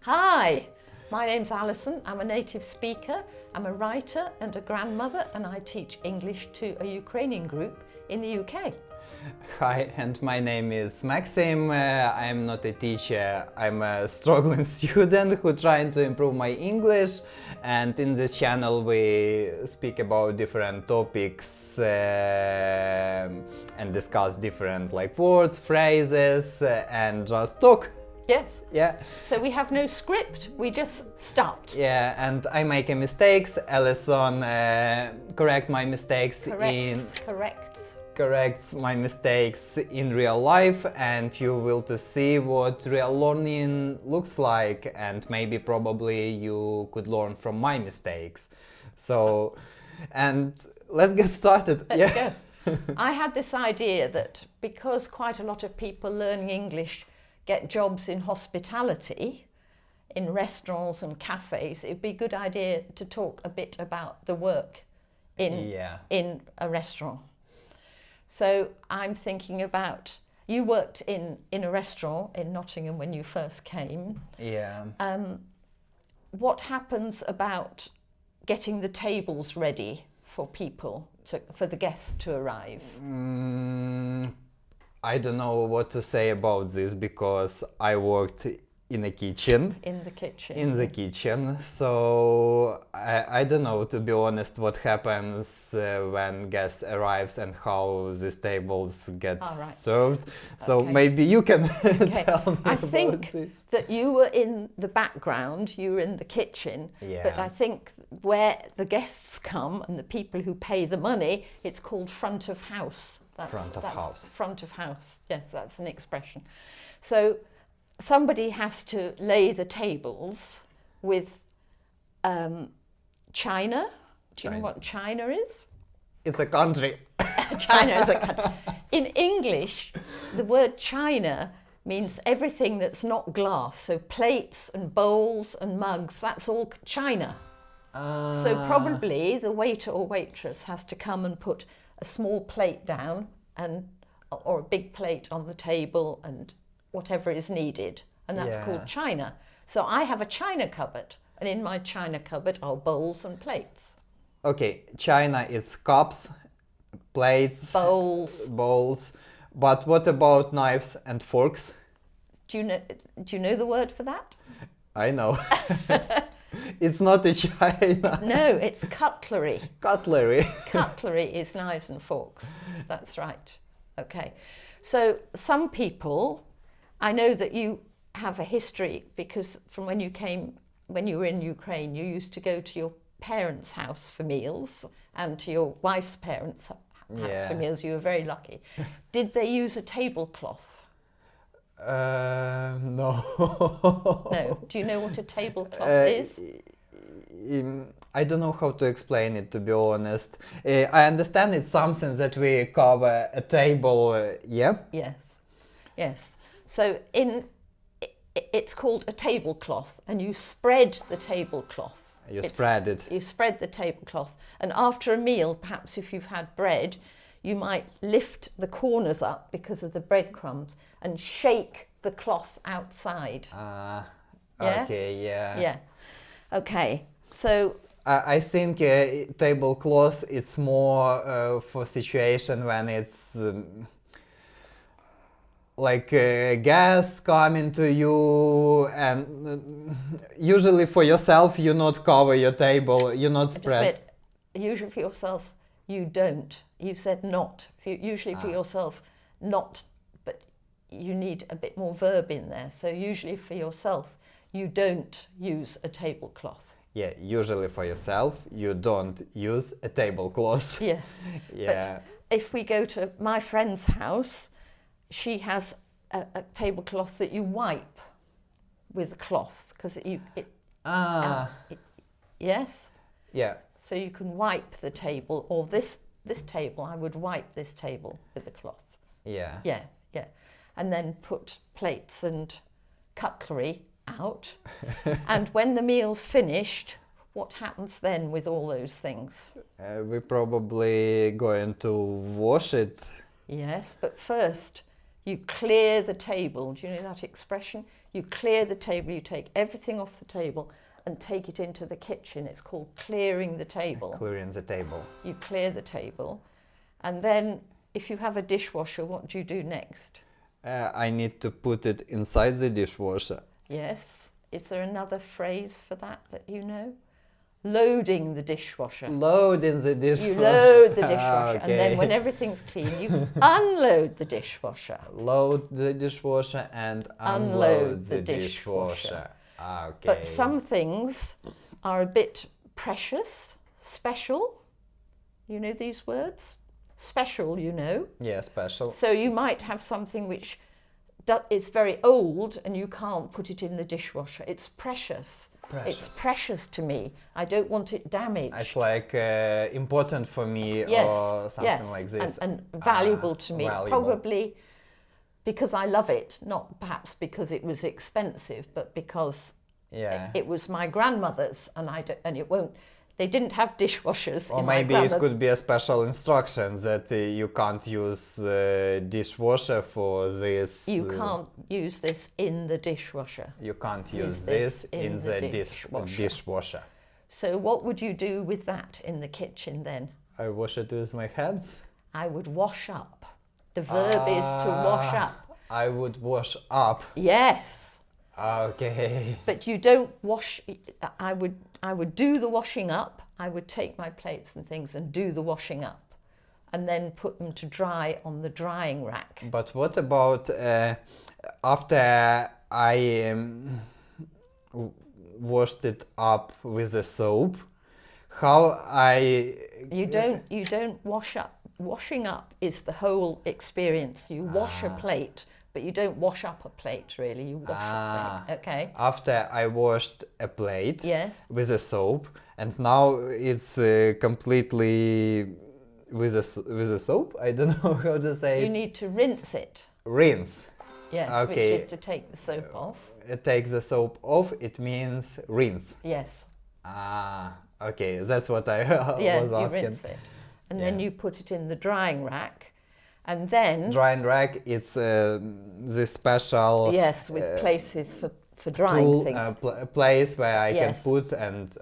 Hi, my name's Alison. I'm a native speaker, I'm a writer and a grandmother, and I teach English to a Ukrainian group in the UK. Hi, and my name is Maxim. I'm not a teacher, I'm a struggling student who trying to improve my English, and in this channel we speak about different topics and discuss different words, phrases, and just talk. Yes. Yeah. So we have no script, we just start. Yeah, and I make a mistakes. Alison correct my mistakes corrects my mistakes in real life, and you will to see what real learning looks like, and maybe probably you could learn from my mistakes. So, and let's get started. Let's go. I had this idea that because quite a lot of people learning English get jobs in hospitality, in restaurants and cafes, it'd be a good idea to talk a bit about the work in a restaurant. So I'm thinking about, you worked in a restaurant in Nottingham when you first came. Yeah. What happens about getting the tables ready for people, for the guests to arrive? I don't know what to say about this because I worked in the kitchen. In the kitchen. So I don't know, to be honest, what happens when guest arrives and how these tables get served. So maybe you can tell me I about think this. that you were in the background, you were in the kitchen, but I think where the guests come and the people who pay the money, it's called front of house. Front of house, yes, that's an expression. So somebody has to lay the tables with China. Do you know what China is? It's a country. China is a country. In English, the word China means everything that's not glass. So plates and bowls and mugs, that's all China. So probably the waiter or waitress has to come and put a small plate down or a big plate on the table and whatever is needed, and that's called china. So I have a china cupboard, and in my china cupboard are bowls and plates. Okay, china is cups, plates, bowls. But what about knives and forks? Do you know the word for that? I know. It's not a china. No, it's cutlery. Cutlery. Cutlery is knives and forks. That's right. Okay. So some people, I know that you have a history because from when you were in Ukraine, you used to go to your parents' house for meals and to your wife's parents' house for meals. You were very lucky. Did they use a tablecloth? No. No. Do you know what a tablecloth is? I don't know how to explain it, to be honest. I understand it's something that we cover a table, yeah? Yes. So it's called a tablecloth, and you spread the tablecloth. You spread it. You spread the tablecloth, and after a meal, perhaps if you've had bread, you might lift the corners up because of the breadcrumbs and shake the cloth outside. Okay, yeah. Yeah. Okay. So I think tablecloth it's more for situation when it's guests coming to you, and usually for yourself you not cover your table, you not spread. Usually for yourself you don't. You said not. Usually for yourself not, but you need a bit more verb in there. So usually for yourself you don't use a tablecloth. Yeah, usually for yourself you don't use a tablecloth. Yeah. Yeah. But if we go to my friend's house, she has a tablecloth that you wipe with a cloth because yes? Yeah. So you can wipe the table, or this table, I would wipe this table with a cloth. Yeah. Yeah. And then put plates and cutlery out. And when the meal's finished, what happens then with all those things? We're probably going to wash it. Yes, but first You clear the table. Do you know that expression? You clear the table, you take everything off the table and take it into the kitchen. It's called clearing the table. Clearing the table. You clear the table. And then if you have a dishwasher, what do you do next? I need to put it inside the dishwasher. Yes. Is there another phrase for that you know? Loading the dishwasher. Loading the dishwasher. You load the dishwasher, Okay. and then when everything's clean, you unload the dishwasher. Load the dishwasher and unload the dishwasher. Okay. But some things are a bit precious, special. You know these words? Special, you know. Yeah, special. So you might have something which it's very old and you can't put it in the dishwasher. It's precious. It's precious to me. I don't want it damaged. It's like important for me or something like this. And valuable to me. Valuable. Probably because I love it, not perhaps because it was expensive, but because it was my grandmother's, and it won't. They didn't have dishwashers. Or in maybe my it could be a special instruction that you can't use dishwasher for this. You can't use this in the dishwasher. You can't use this in the dishwasher. So what would you do with that in the kitchen then? I wash it with my hands. I would wash up. The verb is to wash up. I would wash up. Yes. Okay. But you don't wash. I would do the washing up. I would take my plates and things and do the washing up, and then put them to dry on the drying rack. But what about after I washed it up with the soap? How I? You don't wash up. Washing up is the whole experience. You wash a plate. But you don't wash up a plate, really. You wash a plate, okay? After I washed a plate with a soap, and now it's completely with a soap. I don't know how to say. You need to rinse it. Rinse. Yes, okay. Which is to take the soap off. Take the soap off. It means rinse. Yes. Okay. That's what I was asking. You rinse it, and then you put it in the drying rack. And then drying rack, it's this special with places for drying things. A place where I can put and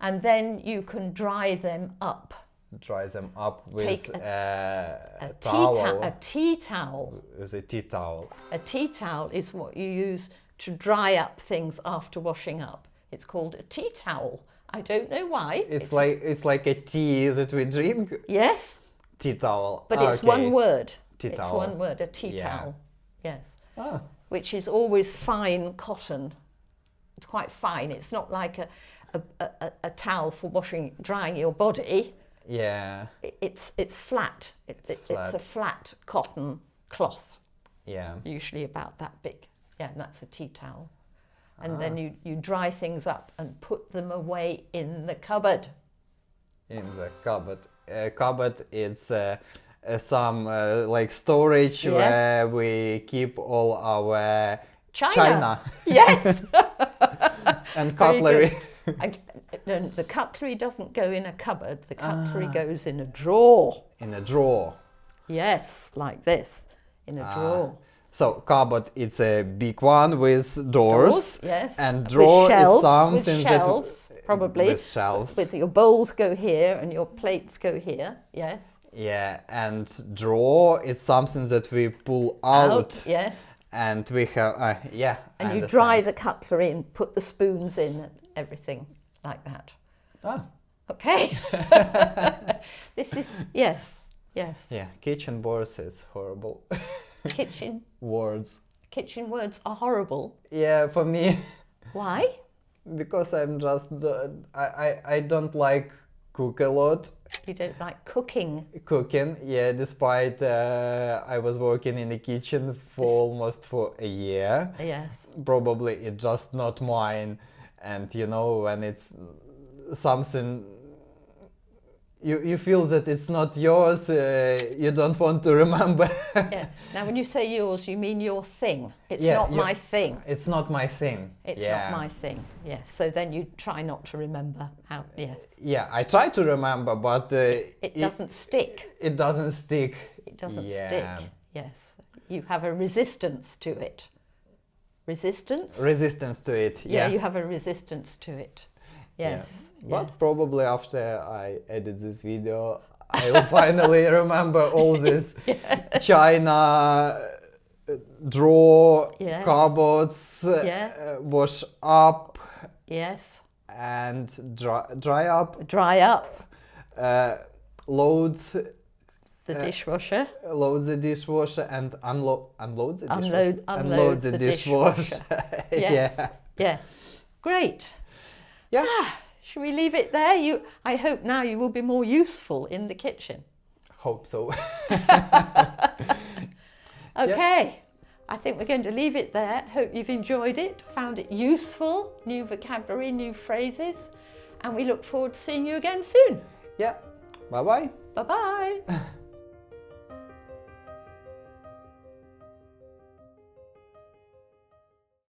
and then you can dry them up. Dry them up with a towel. A tea towel. With a tea towel. A tea towel is what you use to dry up things after washing up. It's called a tea towel. I don't know why. It's like a tea that we drink. Yes. Tea towel. But it's one word. Tea it's towel. one word, a tea towel. Yes. Which is always fine cotton. It's quite fine. It's not like a towel for drying your body. Yeah. It's flat. It's a flat cotton cloth. Yeah. Usually about that big. Yeah, and that's a tea towel. And then you dry things up and put them away in the cupboard. In the cupboard. Cupboard, it's some like storage where we keep all our china. Yes. And cutlery. The cutlery doesn't go in a cupboard. The cutlery goes in a drawer. In a drawer. Yes, like this, in a drawer. So cupboard, it's a big one with doors. Yes. And drawer is something with shelves. Probably. With shelves. With your bowls go here and your plates go here, yes. Yeah, and drawer, it's something that we pull out. Yes. And we have, And you dry the cutlery and put the spoons in and everything like that. Okay. This is, yes. Yeah, kitchen words is horrible. Kitchen words are horrible. Yeah, for me. Why? Because I'm just, I don't like cook a lot. You don't like cooking? Cooking, yeah, despite I was working in the kitchen for a year. Yes. Probably it's just not mine. And when it's something, you feel that it's not yours, you don't want to remember. Yeah. Now, when you say yours, you mean your thing. It's not my thing. It's not my thing. It's not my thing. Yes. So then you try not to remember how. Yes. Yeah, I try to remember, but it doesn't stick. It doesn't stick. It doesn't stick. Yes. You have a resistance to it. Resistance? Resistance to it, Yeah, you have a resistance to it. Yes. Yeah. But probably after I edit this video, I will finally remember all this China drawer, cupboards, wash up, and dry up. Dry up. Loads the dishwasher. Load the dishwasher and unload the dishwasher. Unload the dishwasher. Yes. Yeah. Great. Yeah. Should we leave it there? I hope now you will be more useful in the kitchen. Hope so. Okay. I think we're going to leave it there. Hope you've enjoyed it, found it useful, new vocabulary, new phrases, and we look forward to seeing you again soon. Yeah. Bye-bye. Bye-bye.